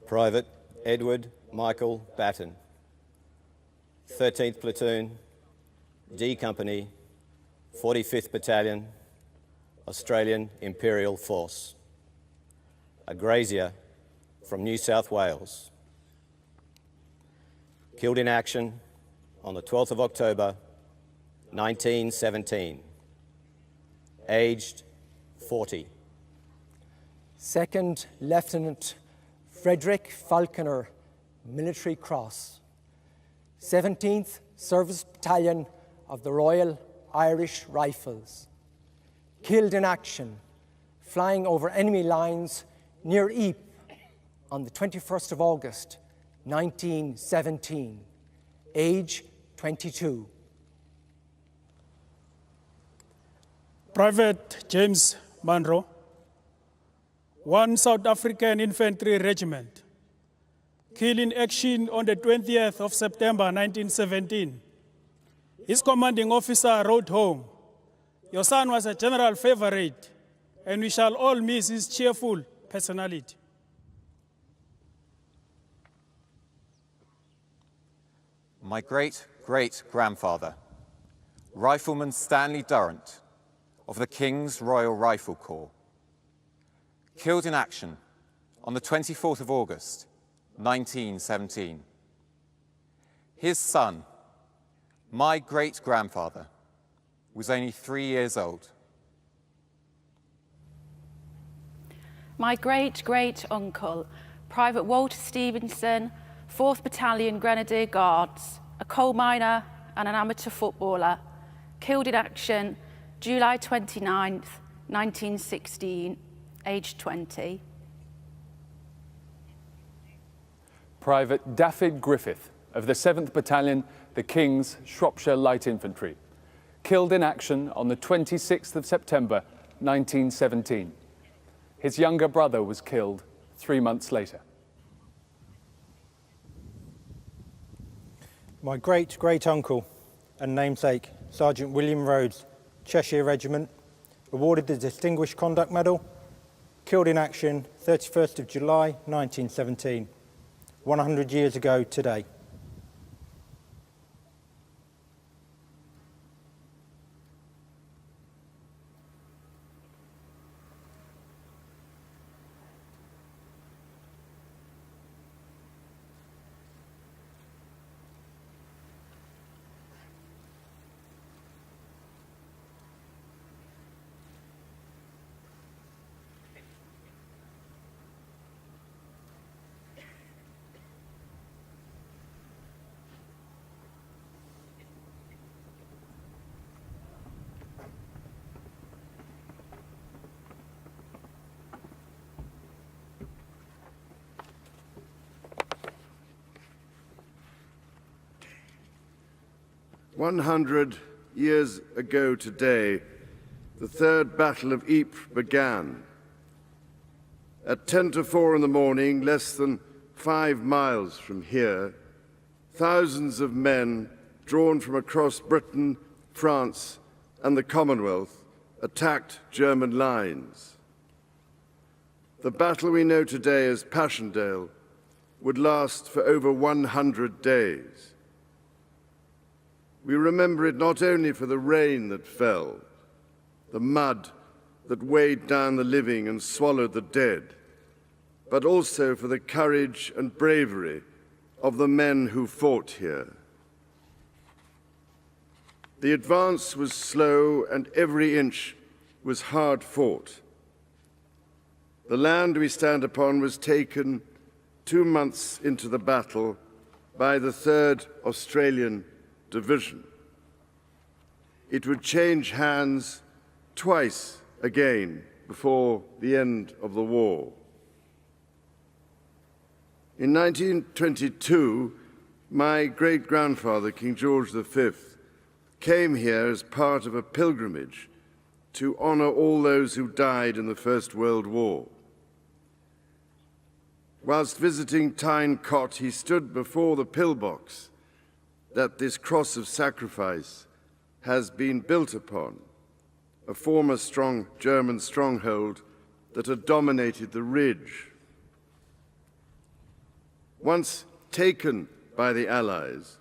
Private Edward Michael Batten, 13th Platoon, D Company, 45th Battalion, Australian Imperial Force, a grazier from New South Wales, killed in action on the 12th of October, 1917, aged 40. Second Lieutenant Frederick Falconer, Military Cross, 17th Service Battalion of the Royal Irish Rifles, killed in action, flying over enemy lines near Ypres on the 21st of August, 1917, age 22. Private James Munro, 1 South African Infantry Regiment, killed in action on the 20th of September 1917. His commanding officer wrote home, "Your son was a general favorite, and we shall all miss his cheerful personality." My great-great-grandfather, Rifleman Stanley Durrant of the King's Royal Rifle Corps, killed in action on the 24th of August, 1917. His son, my great-grandfather, was only 3 years old. My great-great-uncle, Private Walter Stevenson, 4th Battalion Grenadier Guards, a coal miner and an amateur footballer, killed in action July 29th, 1916, aged 20. Private Daffyd Griffith of the 7th Battalion, the King's Shropshire Light Infantry, killed in action on the 26th of September 1917. His younger brother was killed 3 months later. My great-great-uncle and namesake, Sergeant William Rhodes, Cheshire Regiment, awarded the Distinguished Conduct Medal, killed in action 31st of July 1917, 100 years ago today. "100 years ago today, the Third Battle of Ypres began. At 10 to 4 in the morning, less than 5 miles from here, thousands of men drawn from across Britain, France, and the Commonwealth attacked German lines. The battle we know today as Passchendaele would last for over 100 days. We remember it not only for the rain that fell, the mud that weighed down the living and swallowed the dead, but also for the courage and bravery of the men who fought here. The advance was slow and every inch was hard fought. The land we stand upon was taken 2 months into the battle by the 3rd Australian Division. It would change hands twice again before the end of the war. In 1922, my great-grandfather, King George V, came here as part of a pilgrimage to honor all those who died in the First World War. Whilst visiting Tyne Cot, he stood before the pillbox that this cross of sacrifice has been built upon, a former strong German stronghold that had dominated the ridge. Once taken by the Allies,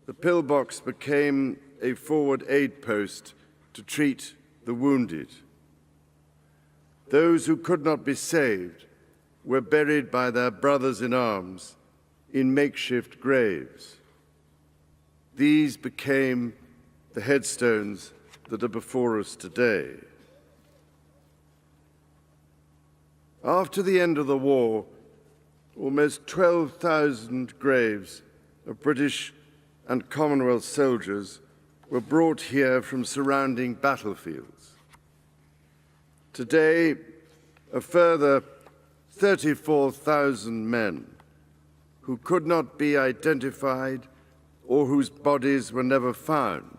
the pillbox became a forward aid post to treat the wounded. Those who could not be saved were buried by their brothers in arms in makeshift graves. These became the headstones that are before us today. After the end of the war, almost 12,000 graves of British and Commonwealth soldiers were brought here from surrounding battlefields. Today, a further 34,000 men who could not be identified or whose bodies were never found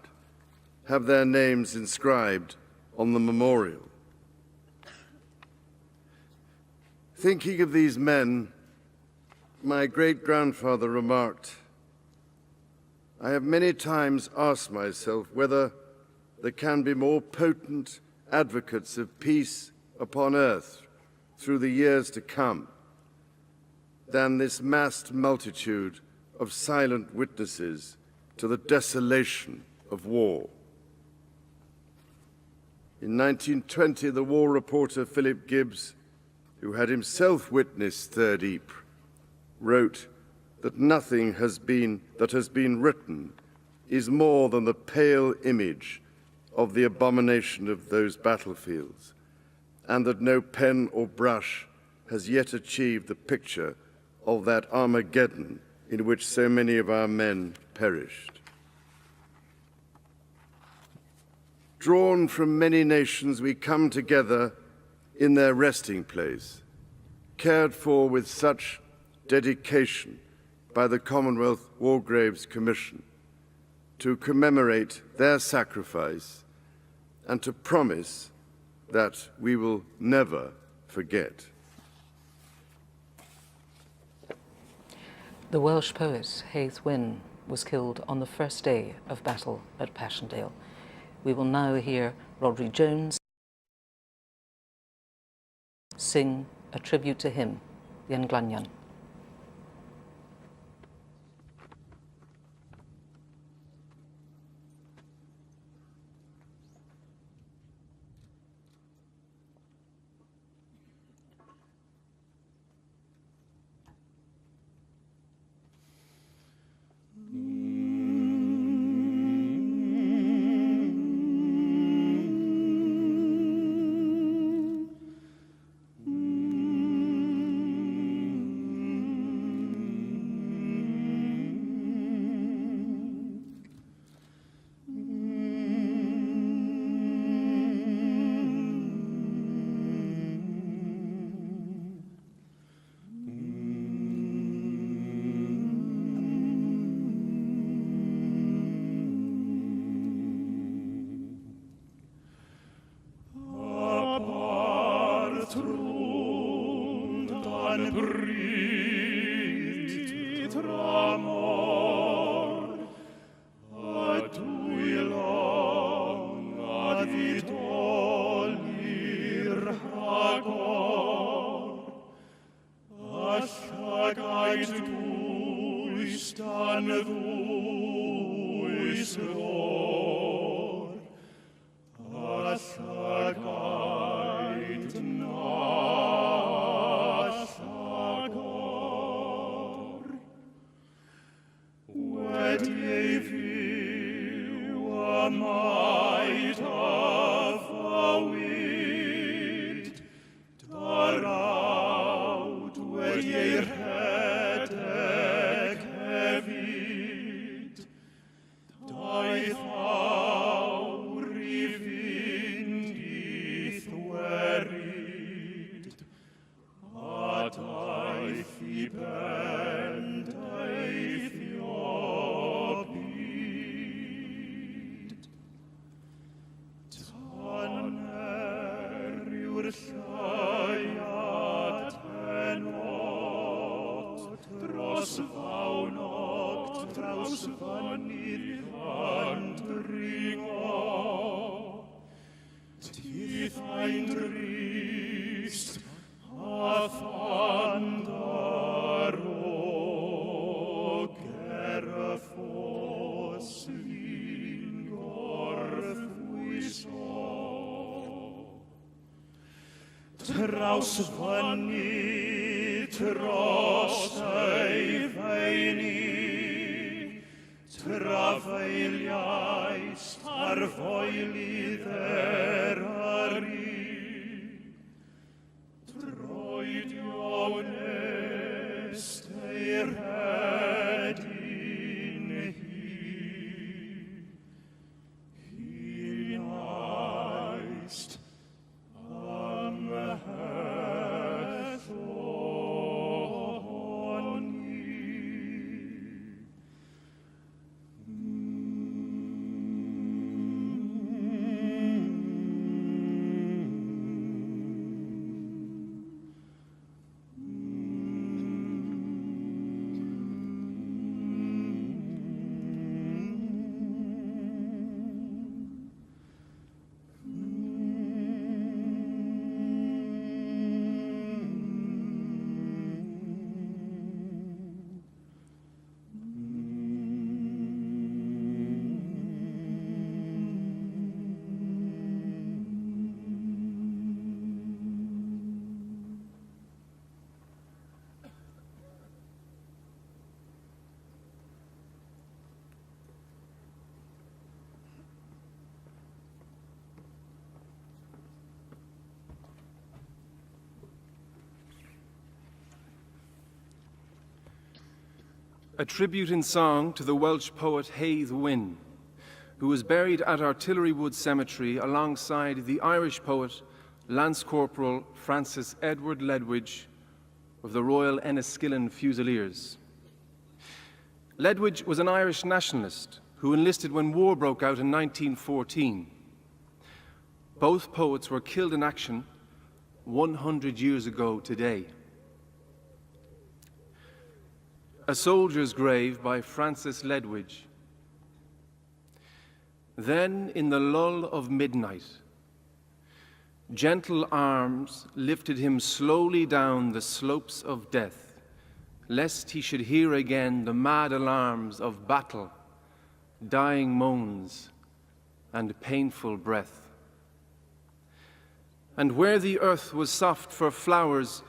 have their names inscribed on the memorial. Thinking of these men, my great-grandfather remarked, "I have many times asked myself whether there can be more potent advocates of peace upon earth through the years to come than this massed multitude of silent witnesses to the desolation of war." In 1920, the war reporter Philip Gibbs, who had himself witnessed Third Ypres, wrote that nothing that has been written is more than the pale image of the abomination of those battlefields, and that no pen or brush has yet achieved the picture of that Armageddon in which so many of our men perished. Drawn from many nations, we come together in their resting place, cared for with such dedication by the Commonwealth War Graves Commission, to commemorate their sacrifice and to promise that we will never forget. The Welsh poet Hayth Wyn was killed on the first day of battle at Passchendaele. We will now hear Rodri Jones sing a tribute to him, the Nglanyan. Ein Thunder Trausfynnu dros ei feini, trafeiliais ar foelydd erari, troedio nest ei redyn hi aist ymheth oni. A tribute in song to the Welsh poet Haydd Wyn, who was buried at Artillery Wood Cemetery alongside the Irish poet Lance Corporal Francis Edward Ledwidge of the Royal Enniskillen Fusiliers. Ledwidge was an Irish nationalist who enlisted when war broke out in 1914. Both poets were killed in action 100 years ago today. A Soldier's Grave by Francis Ledwidge. Then in the lull of midnight, gentle arms lifted him slowly down the slopes of death, lest he should hear again the mad alarms of battle, dying moans, and painful breath. And where the earth was soft for flowers,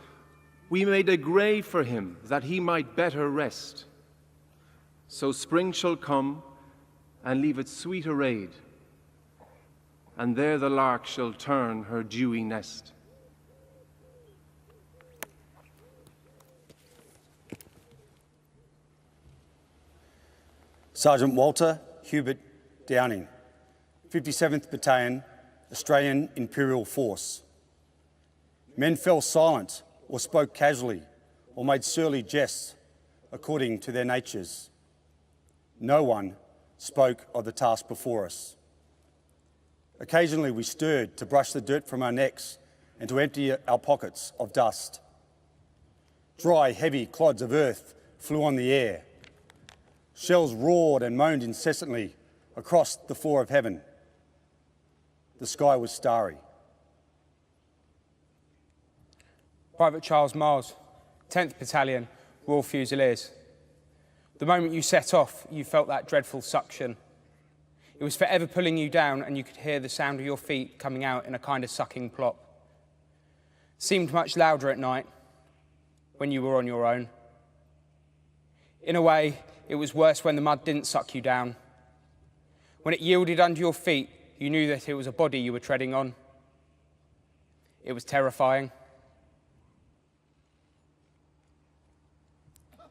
we made a grave for him that he might better rest. So spring shall come and leave its sweet arrayed, and there the lark shall turn her dewy nest. Sergeant Walter Hubert Downing, 57th Battalion, Australian Imperial Force. Men fell silent or spoke casually or made surly jests according to their natures. No one spoke of the task before us. Occasionally we stirred to brush the dirt from our necks and to empty our pockets of dust. Dry, heavy clods of earth flew on the air. Shells roared and moaned incessantly across the floor of heaven. The sky was starry. Private Charles Miles, 10th Battalion, Royal Fusiliers. The moment you set off, you felt that dreadful suction. It was forever pulling you down, and you could hear the sound of your feet coming out in a kind of sucking plop. It seemed much louder at night, when you were on your own. In a way, it was worse when the mud didn't suck you down. When it yielded under your feet, you knew that it was a body you were treading on. It was terrifying.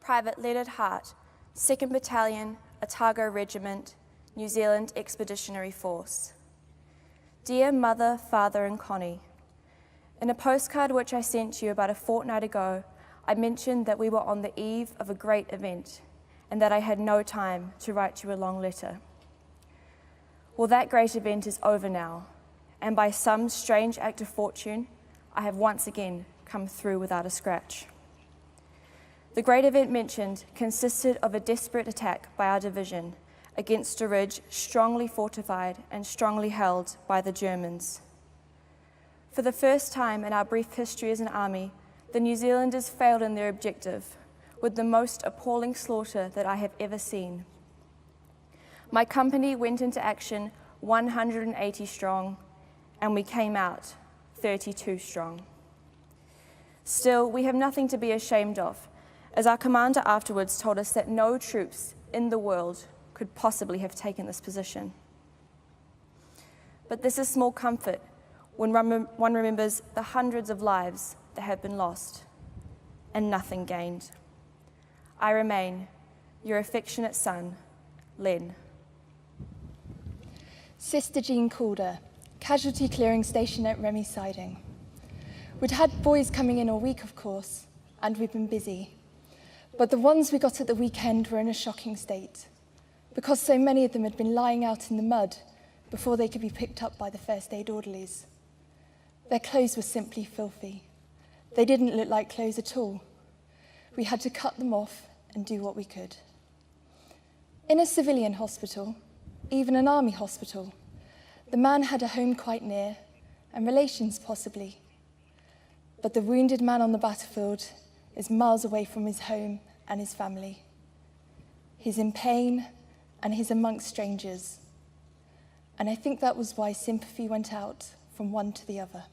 Private Leonard Hart, 2nd Battalion, Otago Regiment, New Zealand Expeditionary Force. Dear Mother, Father and Connie, in a postcard which I sent you about a fortnight ago, I mentioned that we were on the eve of a great event and that I had no time to write you a long letter. Well, that great event is over now, and by some strange act of fortune, I have once again come through without a scratch. The great event mentioned consisted of a desperate attack by our division against a ridge strongly fortified and strongly held by the Germans. For the first time in our brief history as an army, the New Zealanders failed in their objective, with the most appalling slaughter that I have ever seen. My company went into action 180 strong, and we came out 32 strong. Still, we have nothing to be ashamed of, as our commander afterwards told us that no troops in the world could possibly have taken this position. But this is small comfort when one remembers the hundreds of lives that have been lost and nothing gained. I remain your affectionate son, Len. Sister Jean Calder, casualty clearing station at Remy Siding. We'd had boys coming in all week, of course, and we'd been busy. But the ones we got at the weekend were in a shocking state, because so many of them had been lying out in the mud before they could be picked up by the first aid orderlies. Their clothes were simply filthy. They didn't look like clothes at all. We had to cut them off and do what we could. In a civilian hospital, even an army hospital, the man had a home quite near, and relations possibly. But the wounded man on the battlefield is miles away from his home and his family. He's in pain, and he's amongst strangers. And I think that was why sympathy went out from one to the other.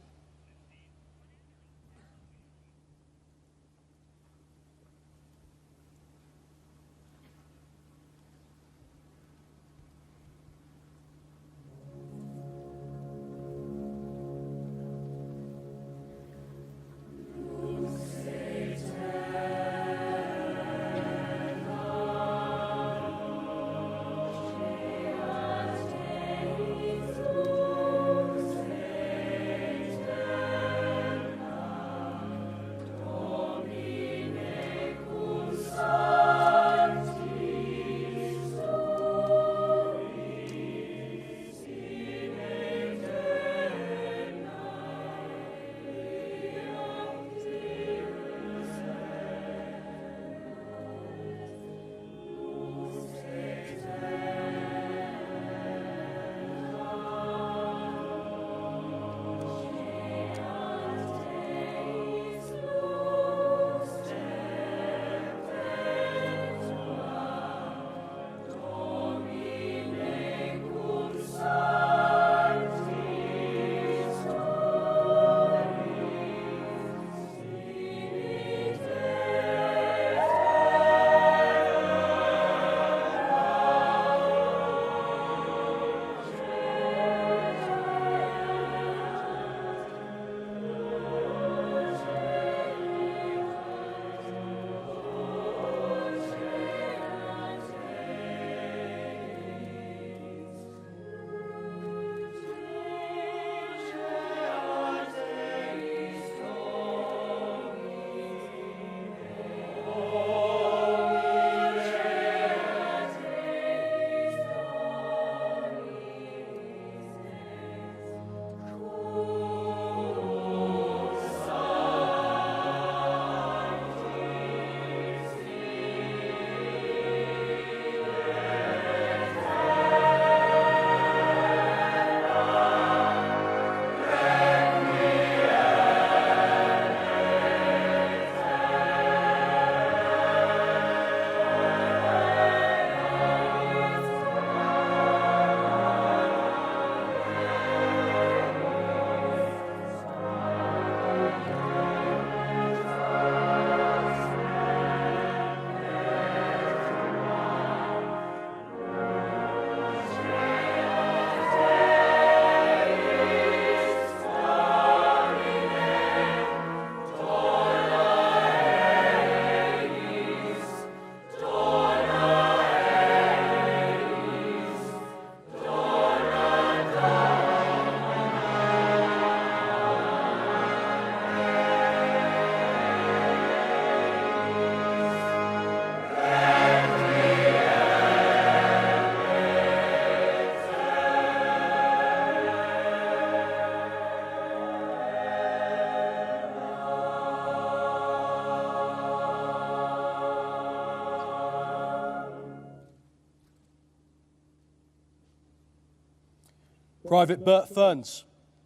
Private Bert Ferns,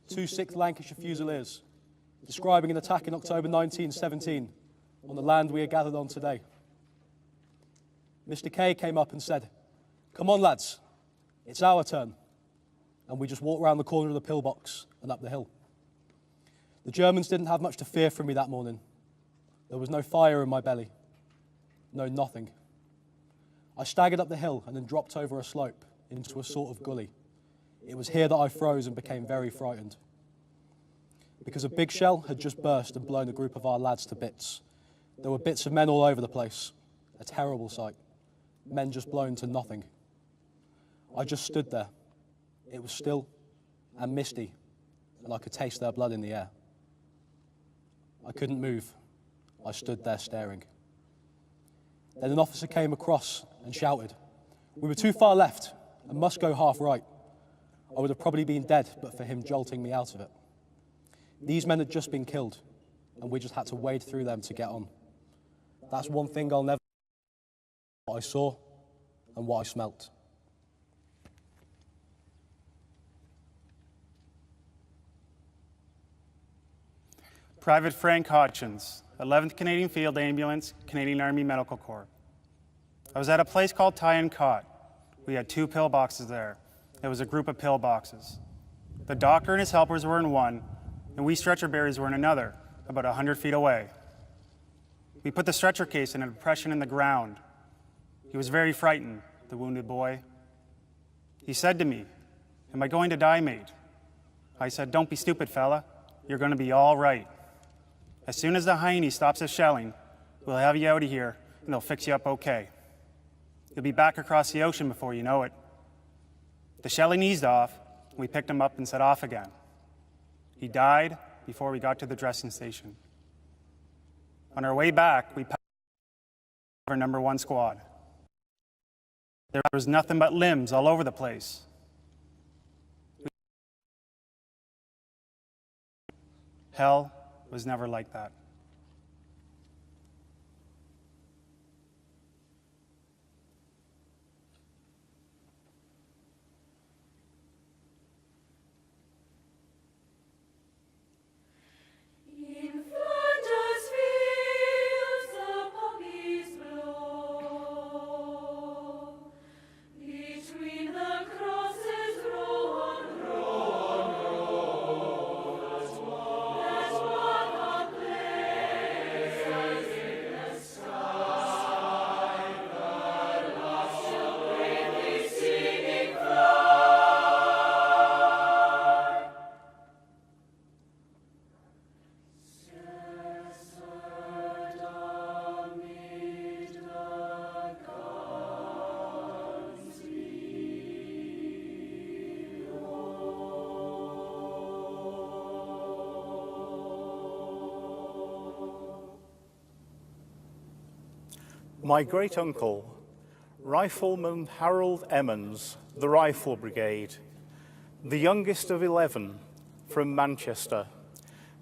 26th Lancashire Fusiliers, describing an attack in October 1917 on the land we are gathered on today. Mr. Kay came up and said, "Come on, lads, it's our turn." And we just walked round the corner of the pillbox and up the hill. The Germans didn't have much to fear from me that morning, There was no fire in my belly. No nothing. I staggered up the hill and then dropped over a slope into a sort of gully. It was here that I froze and became very frightened. Because a big shell had just burst and blown a group of our lads to bits. There were bits of men all over the place. A terrible sight. Men just blown to nothing. I just stood there. It was still and misty, and I could taste their blood in the air. I couldn't move. I stood there staring. Then an officer came across and shouted. We were too far left and must go half right. I would have probably been dead but for him jolting me out of it. These men had just been killed, and we just had to wade through them to get on. That's one thing I'll never forget, what I saw and what I smelt. Private Frank Hodgins, 11th Canadian Field Ambulance, Canadian Army Medical Corps. I was at a place called Tyne Cot. We had 2 pillboxes there. It was a group of pillboxes. The doctor and his helpers were in one, and we stretcher bearers were in another, about 100 feet away. We put the stretcher case in a depression in the ground. He was very frightened, the wounded boy. He said to me, "Am I going to die, mate?" I said, "Don't be stupid, fella. You're going to be all right. As soon as the Heine stops his shelling, we'll have you out of here, and they'll fix you up okay. You'll be back across the ocean before you know it." The shelling eased off, and we picked him up and set off again. He died before we got to the dressing station. On our way back, we passed our number 1 squad. There was nothing but limbs all over the place. Hell was never like that. My great-uncle, Rifleman Harold Emmons, the Rifle Brigade, the youngest of 11 from Manchester,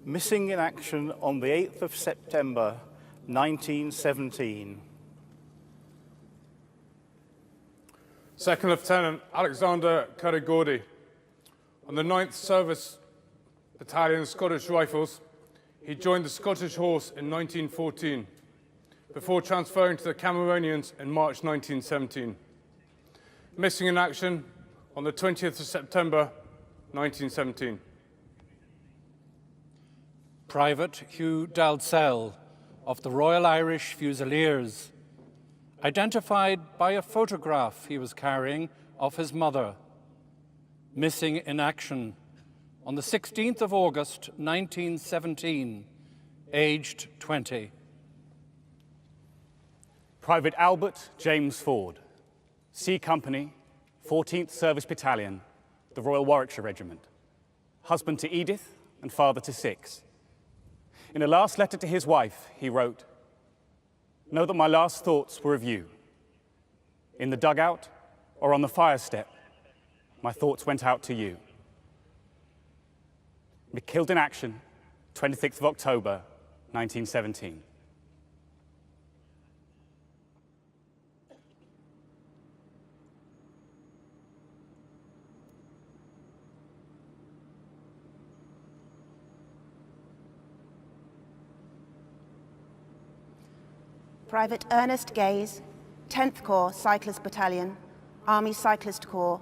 missing in action on the 8th of September 1917. Second Lieutenant Alexander Currigordy, on the 9th Service Battalion Scottish Rifles, he joined the Scottish Horse in 1914, before transferring to the Cameronians in March 1917. Missing in action on the 20th of September 1917. Private Hugh Dalzell of the Royal Irish Fusiliers, identified by a photograph he was carrying of his mother, missing in action on the 16th of August 1917, aged 20. Private Albert James Ford, C Company, 14th Service Battalion, the Royal Warwickshire Regiment, husband to Edith and father to 6. In a last letter to his wife, he wrote, "Know that my last thoughts were of you. In the dugout or on the fire step, my thoughts went out to you." Killed in action, 26th of October, 1917. Private Ernest Gaze, 10th Corps Cyclist Battalion, Army Cyclist Corps,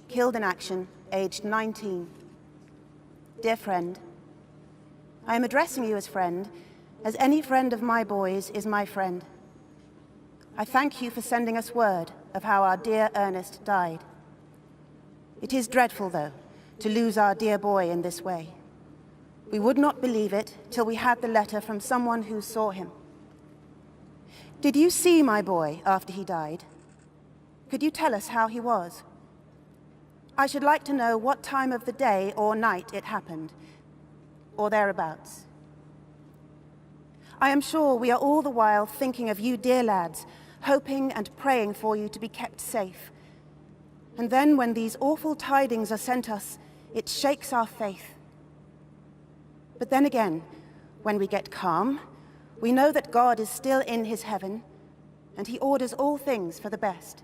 killed in action, aged 19. Dear friend, I am addressing you as friend, as any friend of my boys is my friend. I thank you for sending us word of how our dear Ernest died. It is dreadful, though, to lose our dear boy in this way. We would not believe it till we had the letter from someone who saw him. Did you see my boy after he died? Could you tell us how he was? I should like to know what time of the day or night it happened, or thereabouts. I am sure we are all the while thinking of you dear lads, hoping and praying for you to be kept safe. And then when these awful tidings are sent us, it shakes our faith. But then again, when we get calm, we know that God is still in his heaven, and he orders all things for the best.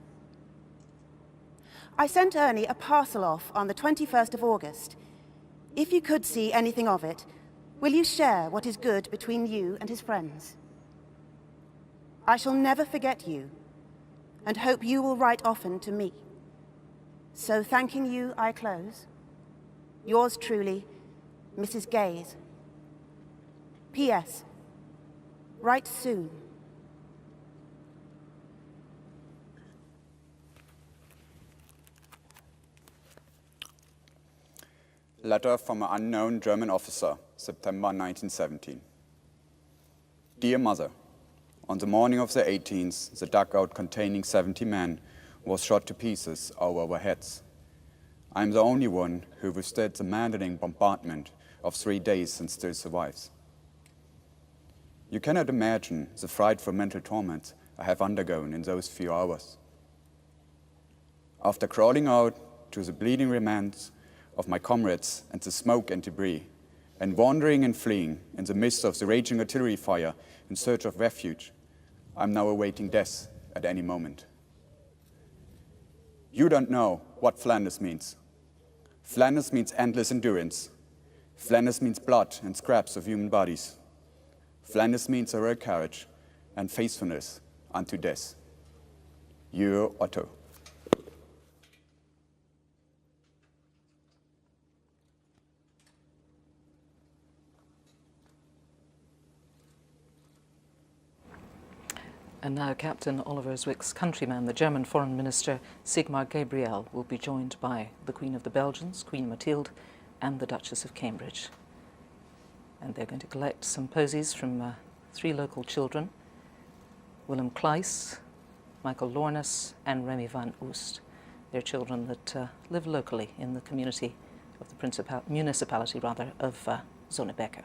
I sent Ernie a parcel off on the 21st of August. If you could see anything of it, will you share what is good between you and his friends? I shall never forget you, and hope you will write often to me. So thanking you, I close. Yours truly, Mrs. Gaze. P.S. Write soon. Letter from an unknown German officer, September 1917. Dear Mother, on the morning of the 18th, the dugout containing 70 men was shot to pieces over our heads. I am the only one who withstood the maddening bombardment of 3 days and still survives. You cannot imagine the frightful mental torment I have undergone in those few hours. After crawling out to the bleeding remains of my comrades and the smoke and debris, and wandering and fleeing in the midst of the raging artillery fire in search of refuge, I am now awaiting death at any moment. You don't know what Flanders means. Flanders means endless endurance. Flanders means blood and scraps of human bodies. Flanders means heroic courage and faithfulness unto death. Your Otto. And now Captain Oliver Zwick's countryman, the German Foreign Minister Sigmar Gabriel, will be joined by the Queen of the Belgians, Queen Mathilde, and the Duchess of Cambridge. And they're going to collect some posies from 3 local children, Willem Kleis, Michael Lornes, and Remy van Oost. They're children that live locally in the community of the municipality of Zonnebecker.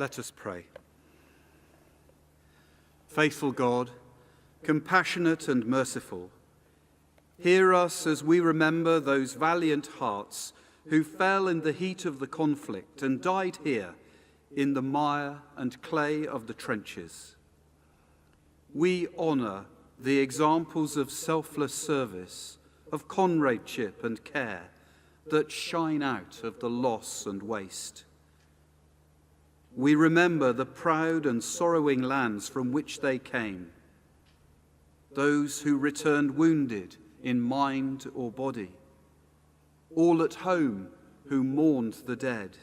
Let us pray. Faithful God, compassionate and merciful, hear us as we remember those valiant hearts who fell in the heat of the conflict and died here in the mire and clay of the trenches. We honour the examples of selfless service, of comradeship and care that shine out of the loss and waste. We remember the proud and sorrowing lands from which they came, those who returned wounded in mind or body, all at home who mourned the dead,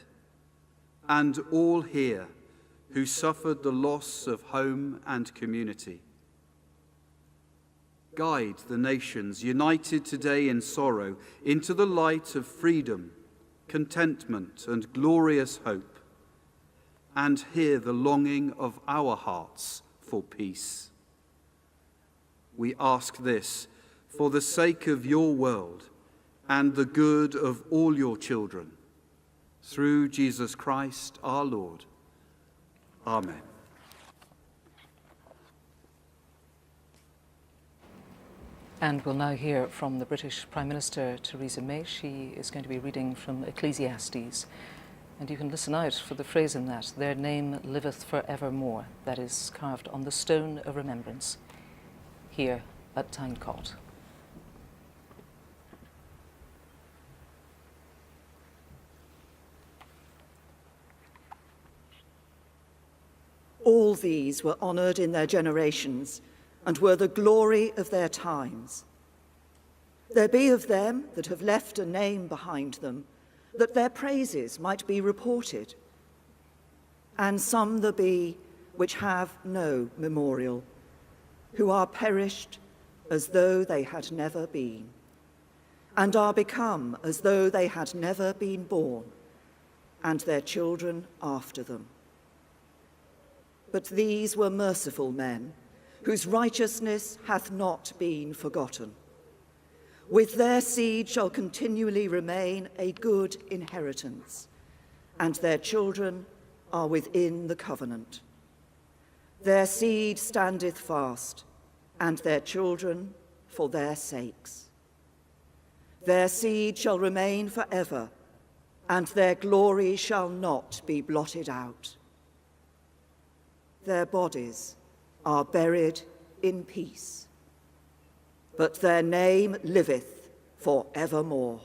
and all here who suffered the loss of home and community. Guide the nations united today in sorrow into the light of freedom, contentment, and glorious hope, and hear the longing of our hearts for peace. We ask this for the sake of your world and the good of all your children, through Jesus Christ our Lord. Amen. And we'll now hear from the British Prime Minister, Theresa May. She is going to be reading from Ecclesiastes. And you can listen out for the phrase in that, "Their name liveth for evermore," that is carved on the stone of remembrance here at Tyne Cot. All these were honoured in their generations and were the glory of their times. There be of them that have left a name behind them, that their praises might be reported. And some there be which have no memorial, who are perished as though they had never been, and are become as though they had never been born, and their children after them. But these were merciful men, whose righteousness hath not been forgotten. With their seed shall continually remain a good inheritance, and their children are within the covenant. Their seed standeth fast, and their children for their sakes. Their seed shall remain forever, and their glory shall not be blotted out. Their bodies are buried in peace, but their name liveth for evermore.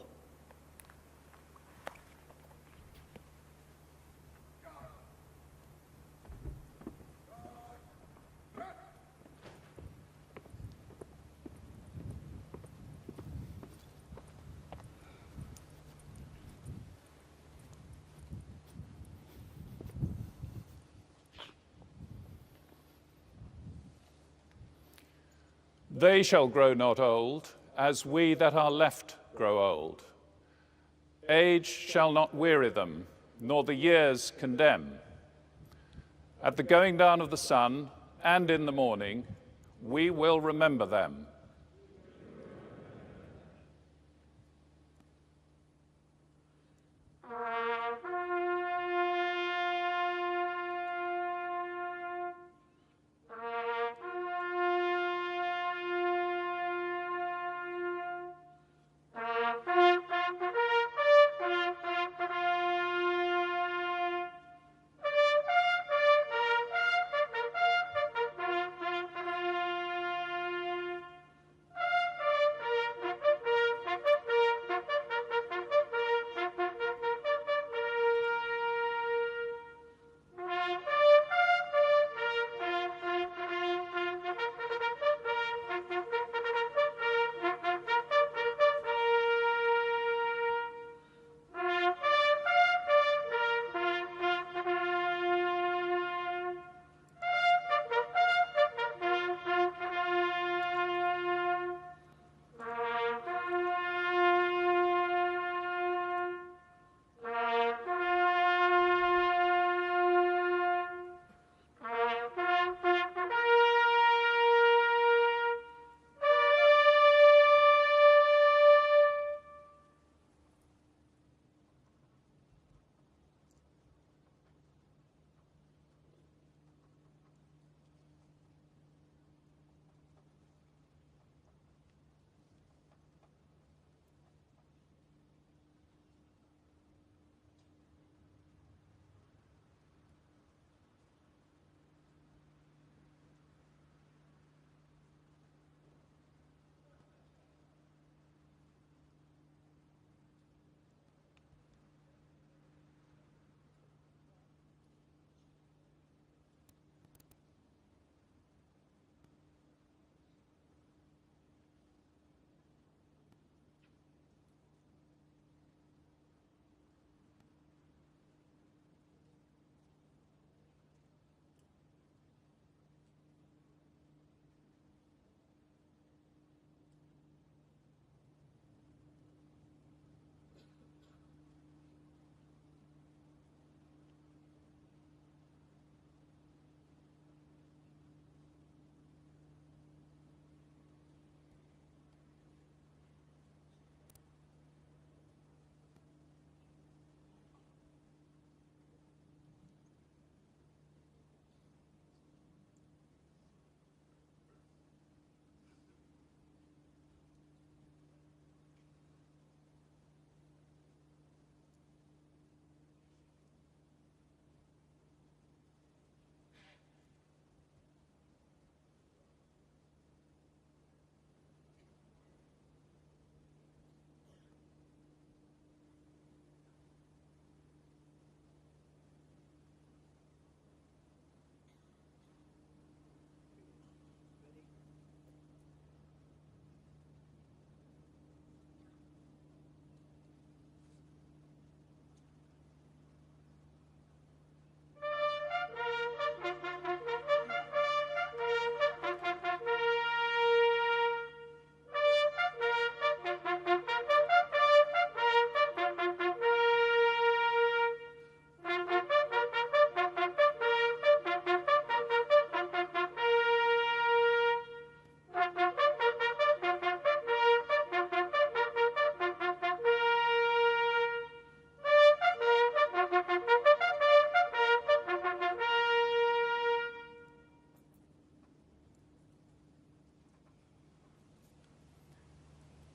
They shall grow not old, as we that are left grow old. Age shall not weary them, nor the years condemn. At the going down of the sun, and in the morning, we will remember them.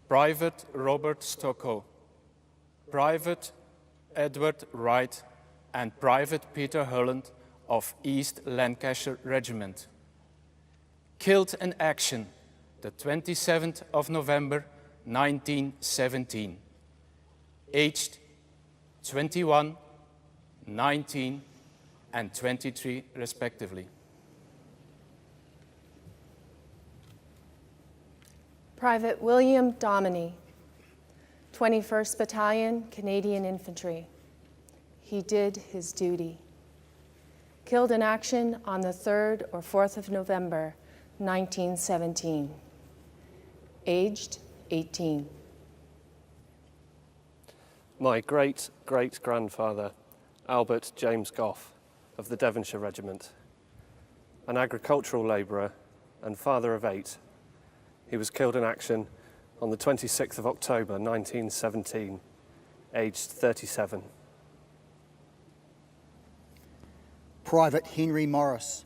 Private Robert Stocko, Private Edward Wright, and Private Peter Holland of East Lancashire Regiment. Killed in action the 27th of November 1917, aged 21, 19, and 23 respectively. Private William Dominey, 21st Battalion, Canadian Infantry. He did his duty. Killed in action on the 3rd or 4th of November, 1917. Aged 18. My great-great-grandfather, Albert James Goff, of the Devonshire Regiment. An agricultural labourer and father of 8, he was killed in action on the 26th of October 1917, aged 37. Private Henry Morris,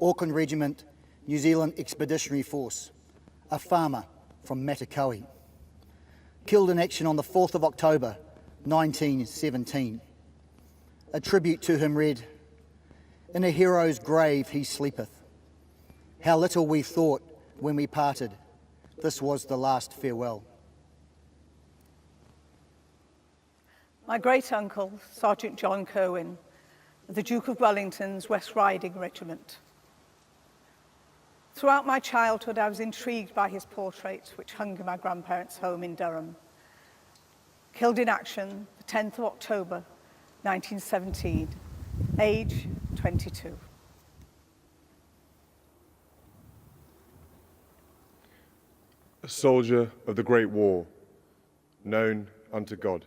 Auckland Regiment, New Zealand Expeditionary Force, a farmer from Matakohi. Killed in action on the 4th of October 1917. A tribute to him read, "In a hero's grave he sleepeth. How little we thought when we parted, this was the last farewell." My great-uncle, Sergeant John Cohen, of the Duke of Wellington's West Riding Regiment. Throughout my childhood, I was intrigued by his portrait, which hung in my grandparents' home in Durham. Killed in action, the 10th of October, 1917, age 22. A soldier of the Great War, known unto God.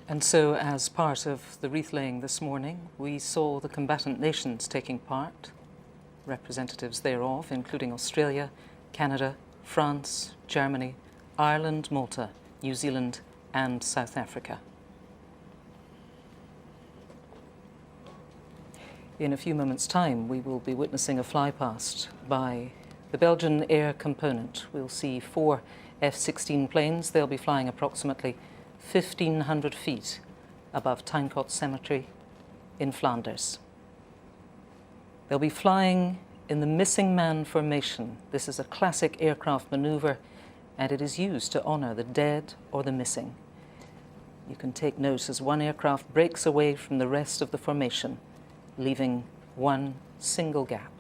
And so, as part of the wreath laying this morning, we saw the combatant nations taking part, representatives thereof, including Australia, Canada, France, Germany, Ireland, Malta, New Zealand, and South Africa. In a few moments' time, we will be witnessing a flypast by the Belgian air component. We'll see 4 F-16 planes. They'll be flying approximately 1,500 feet above Tyne Cot Cemetery in Flanders. They'll be flying in the missing man formation. This is a classic aircraft maneuver, and it is used to honor the dead or the missing. You can take note as one aircraft breaks away from the rest of the formation, leaving one single gap.